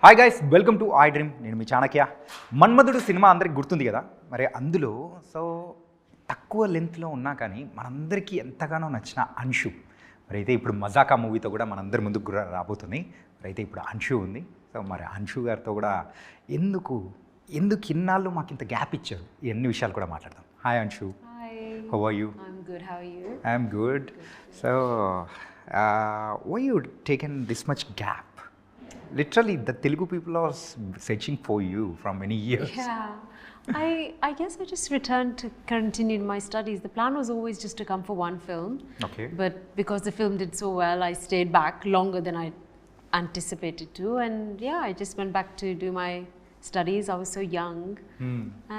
Hi guys, welcome to I dream. నేను మీ చాణక్య. మన్మధుడు cinema అందరికి గుర్తుంది కదా. మరి అందులో తక్కువ లెంత్లో ఉన్నా కానీ మనందరికీ ఎంతగానో నచ్చిన అంశు మరి అయితే ఇప్పుడు మజాకా మూవీతో కూడా మనందరి ముందుకు రాబోతుంది. మరి అయితే ఇప్పుడు అంశు ఉంది. మరి అంశు గారితో కూడా ఎందుకు ఇన్నాళ్ళు మాకు ఇంత గ్యాప్ ఇచ్చారు, ఎన్ని విషయాలు కూడా మాట్లాడదాం. Hi Anshu. How are you? I'm good. So why you taken this much gap? Literally, the Telugu people are searching for you from many years. Yeah, I guess I just returned to continue my studies. The plan was always just to come for one film. Okay. But because the film did so well, I stayed back longer than I anticipated to. And yeah, I just went back to do my studies. I was so young.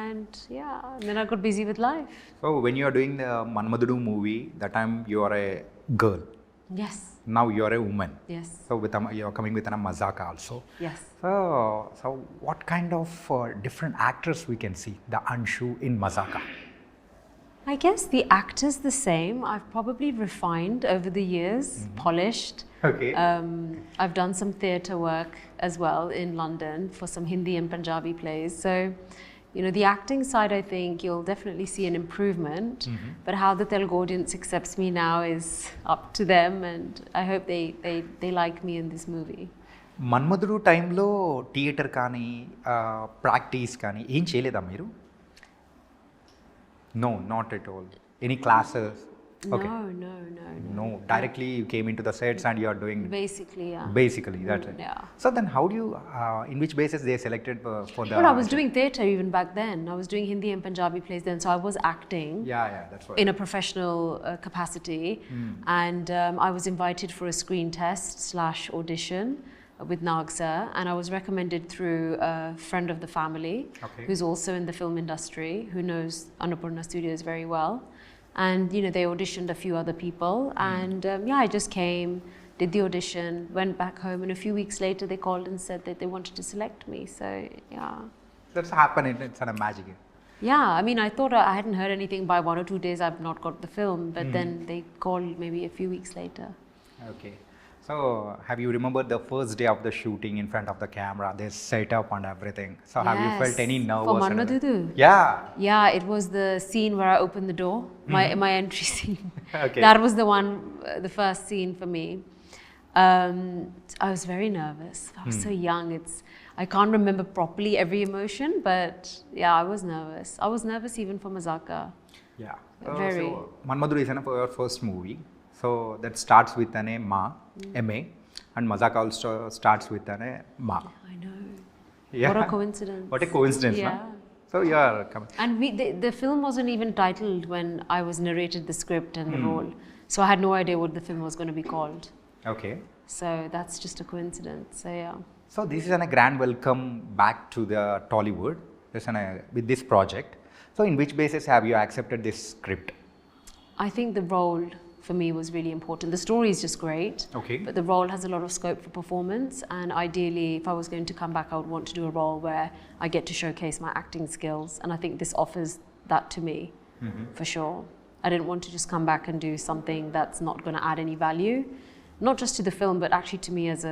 And yeah, and then I got busy with life. So when you are doing the Manmadhudu movie, that time you are a girl. Yes. Now you are a woman. Yes. So you are coming with a mazaka also. Yes. So what kind of different actors we can see the Anshu in mazaka? I guess the actor's the same. I've probably refined over the years, polished. Okay. I've done some theatre work as well in London for some Hindi and Punjabi plays. So, you know, the acting side, I think you'll definitely see an improvement. But how the Telugu audience accepts me now is up to them, and I hope they like me in this movie. Manmadhudu టైంలో theatre కానీ practice కానీ ఏం చేయలేదా మీరు? No, not at all. Any classes? Okay. No. Directly you came into the sets and you are doing. Basically, yeah. Basically, that's it. Yeah. So then, how do you? In which basis they selected for the? Well, I was doing theatre even back then. I was doing Hindi and Punjabi plays then, so I was acting. Yeah, that's right. In a professional capacity, and I was invited for a screen test / audition with Nag sir, and I was recommended through a friend of the family, who's also in the film industry, who knows Annapurna Studios very well. And you know, they auditioned a few other people, and yeah, I just came, did the audition, went back home, and a few weeks later they called and said that they wanted to select me. So yeah, that's happened. It's a magic. Yeah, I mean, I thought I hadn't heard anything. By 1 or 2 days I've not got the film, but then they called maybe a few weeks later. Okay. So have you remembered the first day of the shooting in front of the camera? They set up and everything. So have you felt any nervous? For Manmadhudu? Yeah, it was the scene where I opened the door, my entry scene. Okay. That was the one, the first scene for me. I was very nervous. I was so young. I can't remember properly every emotion, but yeah, I was nervous. I was nervous even for Mazaka. Yeah. Very. So Manmadhudu is your first movie. So that starts with an M.A. and Mazaka also starts with an Ma. I know. Yeah. What a coincidence. What a coincidence, Yeah. no? So you are coming. And the film wasn't even titled when I was narrated the script and the role. So I had no idea what the film was going to be called. Okay. So that's just a coincidence. So yeah. So this is a grand welcome back to the Tollywood with this project. So in which basis have you accepted this script? I think the role for me was really important. The story is just great, okay, but the role has a lot of scope for performance, and ideally if I was going to come back I would want to do a role where I get to showcase my acting skills, and I think this offers that to me, for sure. I didn't want to just come back and do something that's not going to add any value, not just to the film but actually to me as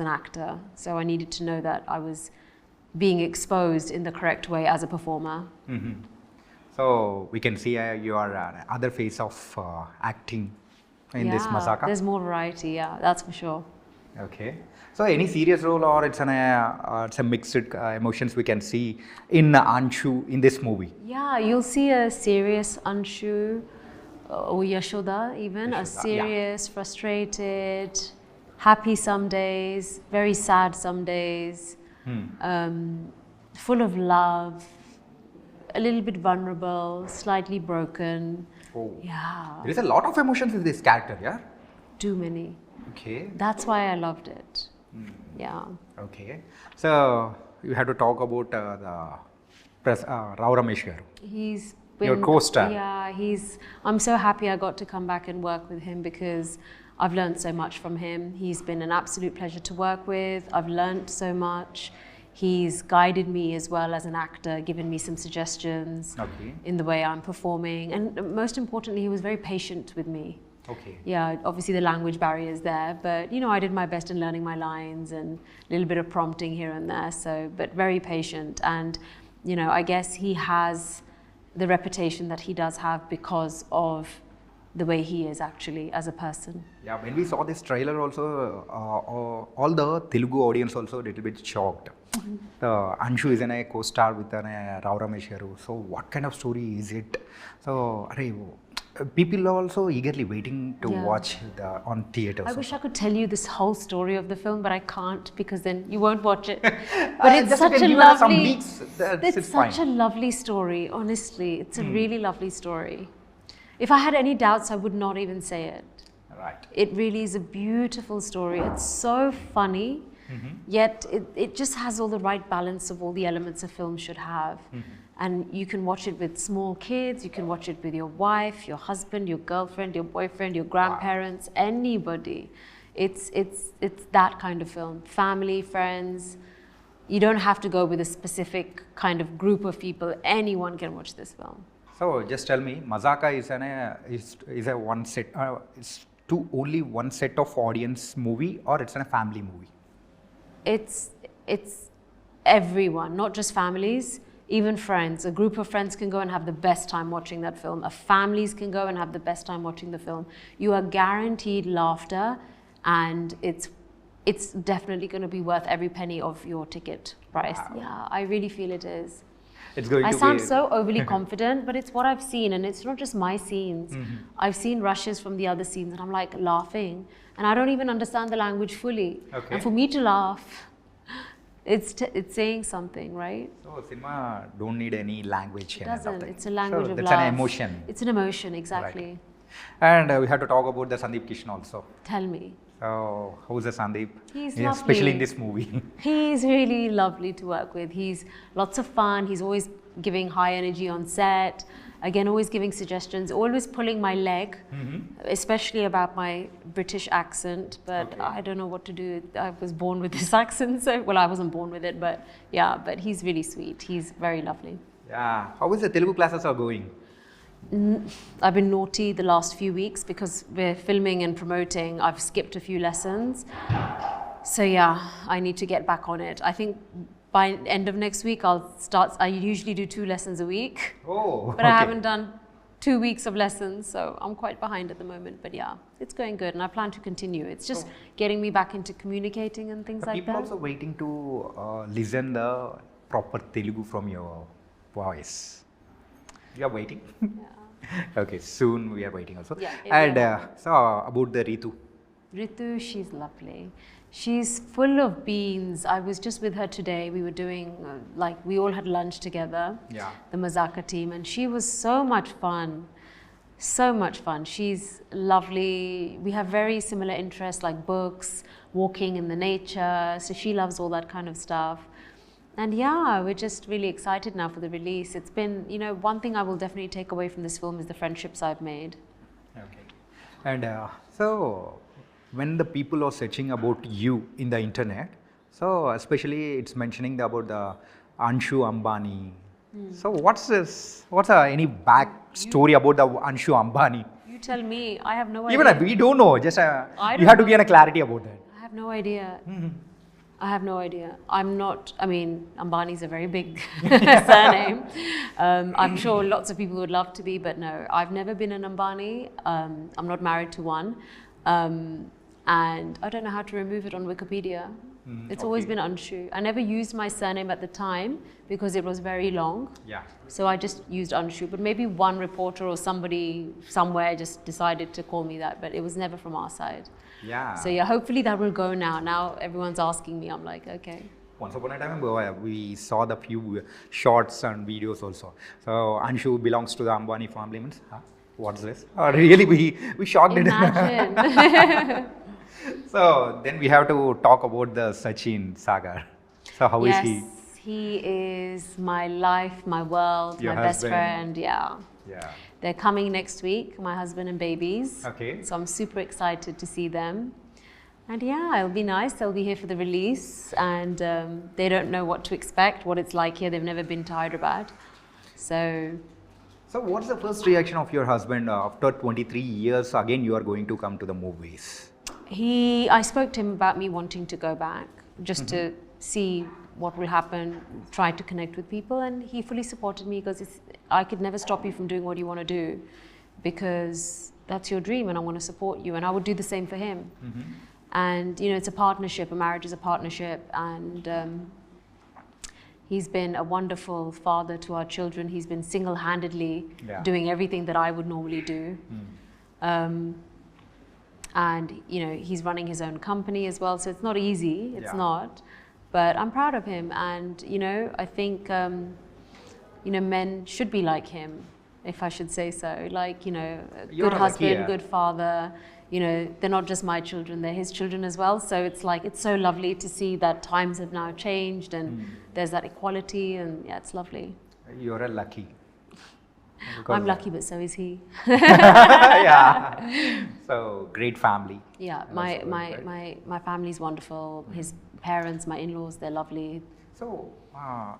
an actor. So I needed to know that I was being exposed in the correct way as a performer. So we can see your other face of acting in this Mazaka. There's more variety, yeah, that's for sure. Okay. So any serious role or it's a mixed emotions we can see in Anshu in this movie? Yeah, you'll see a serious Anshu or Yashoda even, a serious, frustrated, happy some days, very sad some days, full of love, a little bit vulnerable, slightly broken. Oh. Yeah. There is a lot of emotions in this character, yeah? Too many. Okay. That's why I loved it. Yeah. Okay. So you have to talk about the Rao Ramesh garu. He's your co-star. Yeah, I'm so happy I got to come back and work with him because I've learned so much from him. He's been an absolute pleasure to work with. I've learned so much. He's guided me as well as an actor, given me some suggestions in the way I'm performing. And most importantly, he was very patient with me. Okay. Yeah, obviously the language barrier is there, but I did my best in learning my lines and a little bit of prompting here and there. So, but very patient, and I guess he has the reputation that he does have because of the way he is actually as a person. Yeah, when we saw this trailer also, all the Telugu audience also a little bit shocked. Anshu is a co-star with Rao Ramesh garu. So what kind of story is it? So people are also eagerly waiting to watch on theaters. I wish I could tell you this whole story of the film, but I can't because then you won't watch it. But it's such a lovely, it's such a lovely story. Honestly, it's a really lovely story. If I had any doubts, I would not even say it. Right. It really is a beautiful story. It's so funny, yet it just has all the right balance of all the elements a film should have. And you can watch it with small kids, you can watch it with your wife, your husband, your girlfriend, your boyfriend, your grandparents, anybody. It's that kind of film. Family, friends. You don't have to go with a specific kind of group of people. Anyone can watch this film. So just tell me, Mazaka is a one set, it's only one set of audience movie, or it's a family movie? It's everyone, not just families, even friends. A group of friends can go and have the best time watching that film. Families can go and have the best time watching the film. You are guaranteed laughter, and it's definitely going to be worth every penny of your ticket price. Wow. Yeah, I really feel it is. I sound so overly confident, but it's what I've seen, and it's not just my scenes. I've seen rushes from the other scenes, and I'm like laughing, and I don't even understand the language fully. Okay. And for me to laugh, it's saying something, right? So cinema don't need any language. It doesn't. It's a language of love. It's an emotion. It's an emotion, exactly. Right. And we have to talk about the Sandeep Kishan also. Tell me. So, how's the Sandeep? He's lovely. Especially in this movie. He's really lovely to work with. He's lots of fun. He's always giving high energy on set. Again, always giving suggestions, always pulling my leg, especially about my British accent. But I don't know what to do. I was born with this accent. So, well, I wasn't born with it, but yeah, but he's really sweet. He's very lovely. Yeah. How is the Telugu classes are going? I've been naughty the last few weeks because we're filming and promoting. I've skipped a few lessons. So yeah, I need to get back on it. I think by end of next week I'll start. I usually do 2 lessons a week. Oh, but I haven't done 2 weeks of lessons, so I'm quite behind at the moment. But yeah, it's going good, and I plan to continue. It's just getting me back into communicating and things like that. People also waiting to listen the proper Telugu from your voice. You are waiting? Yeah. Okay, soon we are waiting also. Yeah, and so about the Ritu. Ritu, she's lovely. She's full of beans. I was just with her today. We were doing, we all had lunch together, the Mazaka team, and she was so much fun. So much fun. She's lovely. We have very similar interests like books, walking in the nature. So she loves all that kind of stuff. And yeah, we're just really excited now for the release. It's been, one thing I will definitely take away from this film is the friendships I've made. Okay. And so, when the people are searching about you in the internet, so especially it's mentioning about the Anshu Ambani. So what's this? What's any back story about the Anshu Ambani? You tell me. I have no idea. Even we don't know. Just you have to give a clarity about that. I have no idea. I have no idea. Ambani's a very big surname. I'm sure lots of people would love to be, but no, I've never been an Ambani. I'm not married to one. And I don't know how to remove it on Wikipedia. It's always been Anshu. I never used my surname at the time because it was very long. Yeah. So I just used Anshu. But maybe one reporter or somebody somewhere just decided to call me that, but it was never from our side. Yeah. So yeah, hopefully that will go now. Now everyone's asking me. I'm like, okay. Once upon a time, we saw the few shorts and videos also. So Anshu belongs to the Ambani family. Means, what's this? Really, we shocked it. Imagine. So then we have to talk about the Sachin Sagar. So how is he? Yes, he is my life, my world, my best friend. Yeah. Yeah. They're coming next week, my husband and babies. Okay. So I'm super excited to see them. And yeah, it'll be nice. They'll be here for the release, and they don't know what to expect, what it's like here. They've never been to Hyderabad. So So what's the first reaction of your husband after 23 years? Again, you are going to come to the movies. I spoke to him about me wanting to go back, just to see what will happen, try to connect with people, and he fully supported me because I could never stop you from doing what you want to do, because that's your dream and I want to support you, and I would do the same for him. And it's a partnership, a marriage is a partnership, and he's been a wonderful father to our children. He's been single-handedly doing everything that I would normally do. And he's running his own company as well, so it's not easy, it's not, but I'm proud of him, and I think men should be like him, if I should say so, like a good husband, good father. They're not just my children, they're his children as well, so it's so lovely to see that times have now changed and there's that equality, and it's lovely. You're a lucky. I'm lucky, but so is he. Yeah. So great family. Yeah, my family's wonderful. His parents, my in-laws, they're lovely. So,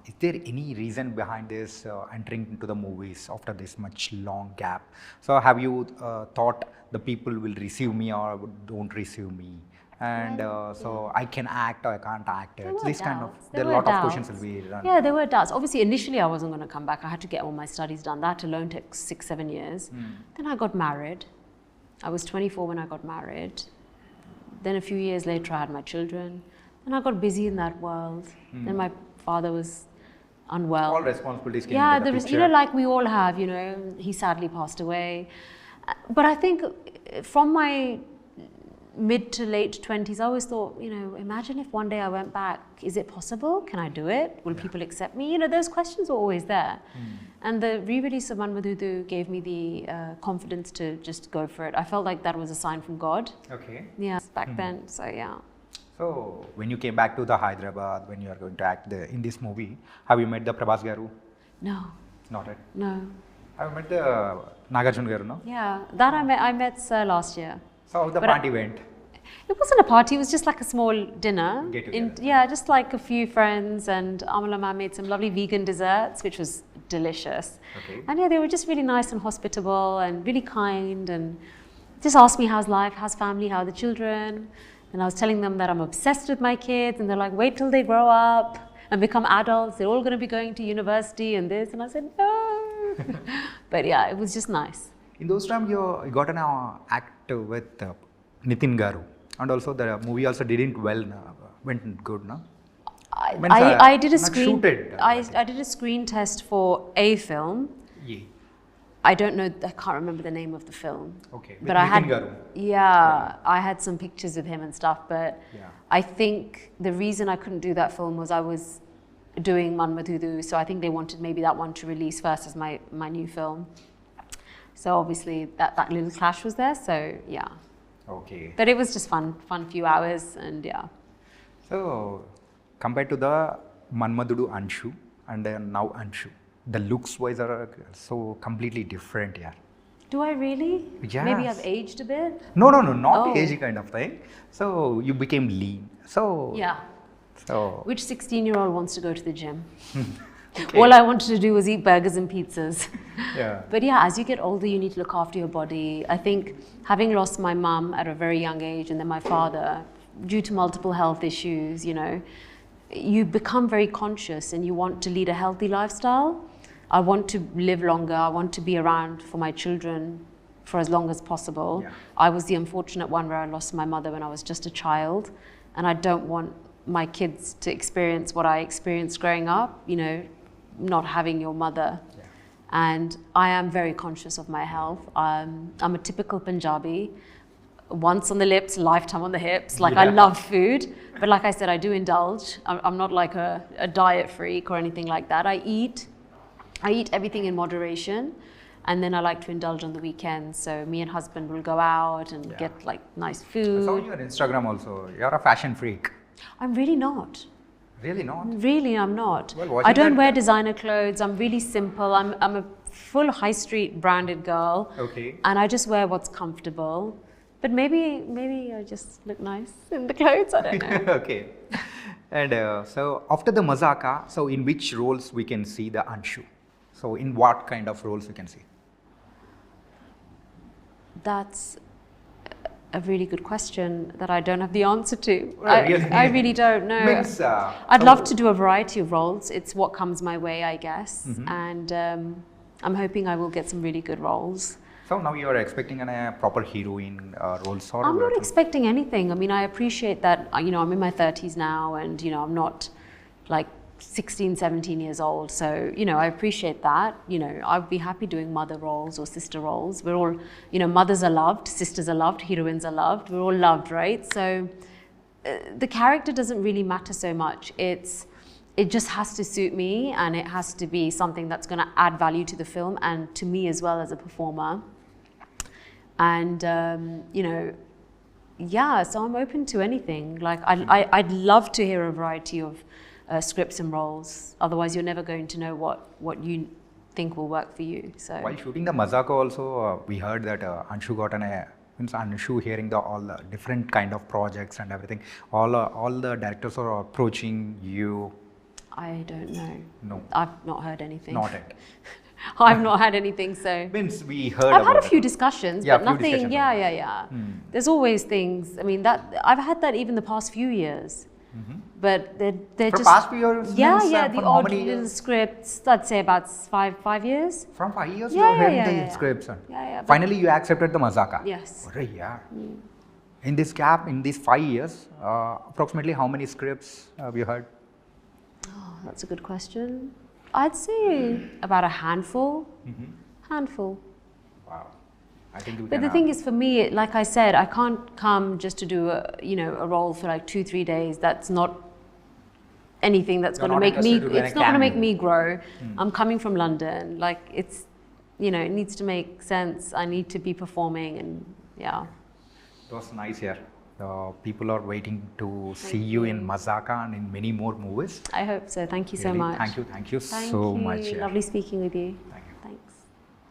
is there any reason behind this entering into the movies after this much long gap? So, have you thought the people will receive me or don't receive me? And so I can act or I can't act. It's this kind of, there are a lot of questions will be run. Yeah, there were doubts. Obviously, initially I wasn't going to come back. I had to get all my studies done. That alone took 6-7 years. Then I got married. I was 24 when I got married. Then a few years later I had my children. And I got busy in that world. Then my father was unwell. All responsibilities came into the picture. Like we all have, he sadly passed away. But I think from my mid to late 20s, I always thought, imagine if one day I went back, is it possible? Can I do it? Will people accept me? Those questions were always there. And the re-release of Manmadhudu gave me the confidence to just go for it. I felt like that was a sign from God. Okay. Yeah, back then, so yeah. So, when you came back to the Hyderabad, when you are going to act in this movie, have you met the Prabhas Garu? No. Not yet? No. Have you met the Nagarjuna Garu, no? Yeah, that I met Sir last year. So, how the party went? It wasn't a party, it was just like a small dinner. Get together. Yeah, just like a few friends, and Amala Ma made some lovely vegan desserts, which was delicious. Okay. And yeah, they were just really nice and hospitable and really kind, and just asked me how's life, how's family, how are the children. And I was telling them that I'm obsessed with my kids, and they're like, wait till they grow up and become adults. They're all going to be going to university and this. And I said, no. But yeah, it was just nice. In those times, you got an act with Nitin Garu. And also the movie also didn't went good, no? I did a screen. I did a screen test for a film. Yeah. I don't know. I can't remember the name of the film. Okay. But I had. Garu. Yeah, I had some pictures with him and stuff. But yeah. I think the reason I couldn't do that film was I was doing Manmadhudu, so I think they wanted maybe that one to release first as my new film. So obviously that little clash was there. So yeah. Okay. But it was just fun few hours, and yeah. So, compared to the Manmadhudu Anshu and then now Anshu, the looks wise are so completely different, yeah. Do I really? Yes. Maybe I've aged a bit? No, not age kind of thing. So, you became lean. So, yeah. So, which 16-year-old wants to go to the gym? okay. All I wanted to do was eat burgers and pizzas. Yeah. But yeah, as you get older, you need to look after your body. I think having lost my mum at a very young age, and then my father, due to multiple health issues, you become very conscious and you want to lead a healthy lifestyle. I want to live longer. I want to be around for my children for as long as possible. Yeah. I was the unfortunate one where I lost my mother when I was just a child, and I don't want my kids to experience what I experienced growing up, not having your mother. Yeah. And I am very conscious of my health. I'm a typical Punjabi, once on the lips, lifetime on the hips. Like, yeah. I love food, but like I said, I do indulge. I'm not like a diet freak or anything like that. I eat everything in moderation, and then I like to indulge on the weekends. So me and husband will go out and get like nice food. I saw you on Instagram also. You're a fashion freak. I'm really not. Really not? Really, I'm not. Well, I don't wear designer clothes. I'm really simple. I'm a full high street branded girl. Okay. And I just wear what's comfortable. But maybe I just look nice in the clothes. I don't know. Okay. And so after the Mazaka, so in which roles we can see the Anshu? So in what kind of roles you can see? That's a really good question that I don't have the answer to. Really? I really don't know. Means, I'd so- love to do a variety of roles. It's what comes my way, I guess. Mm-hmm. And I'm hoping I will get some really good roles. So now you are expecting a proper heroine roles or I'm not what? expecting anything. I mean, I appreciate that, you know, I'm in my 30s now and, you know, I'm not like 16, 17 years old. So, you know, I appreciate that. You know, I'd be happy doing mother roles or sister roles. We're all, you know, mothers are loved, sisters are loved, heroines are loved. We're all loved, right? So the character doesn't really matter so much. It just has to suit me and it has to be something that's going to add value to the film and to me as well as a performer. And, you know, yeah, so I'm open to anything. Like, I'd love to hear a variety of scripts and roles. Otherwise, you're never going to know what you think will work for you. So While shooting the Mazaka also, we heard that Anshu got means Anshu hearing all the different kind of projects and everything. All the directors are approaching you. I don't know. No. I've not heard anything. Not yet. I've not had anything, so. Means we heard I've had a about few it. discussions, Yeah, but few nothing. discussions. Yeah. There's always things. I mean, that I've had that even the past few years. But they're For just past few years? yeah, means, the from how odd many little years? scripts. I'd say about five years. From 5 years Yeah, you are yeah, hearing yeah, the yeah. scripts. Yeah, but- Finally you accepted the Mazaka. Yes. Arre, yeah. In this gap, in these 5 years, approximately how many scripts have you heard? Oh, that's a good question. I'd say about a handful. Handful. Wow. I think you But can the thing is, for me, like I said, I can't come just to do a role for like 2-3 days. That's not anything that's You're going to not make me. interested to do It's any not going to make cameo. me grow. I'm coming from London. Like it's, you know, it needs to make sense. I need to be performing, and yeah. It was nice here. People are waiting to see you in Mazaka and in many more movies. I hope so. Thank you so Really, much. Thank you Thank so you. much. Yeah. Lovely speaking with you.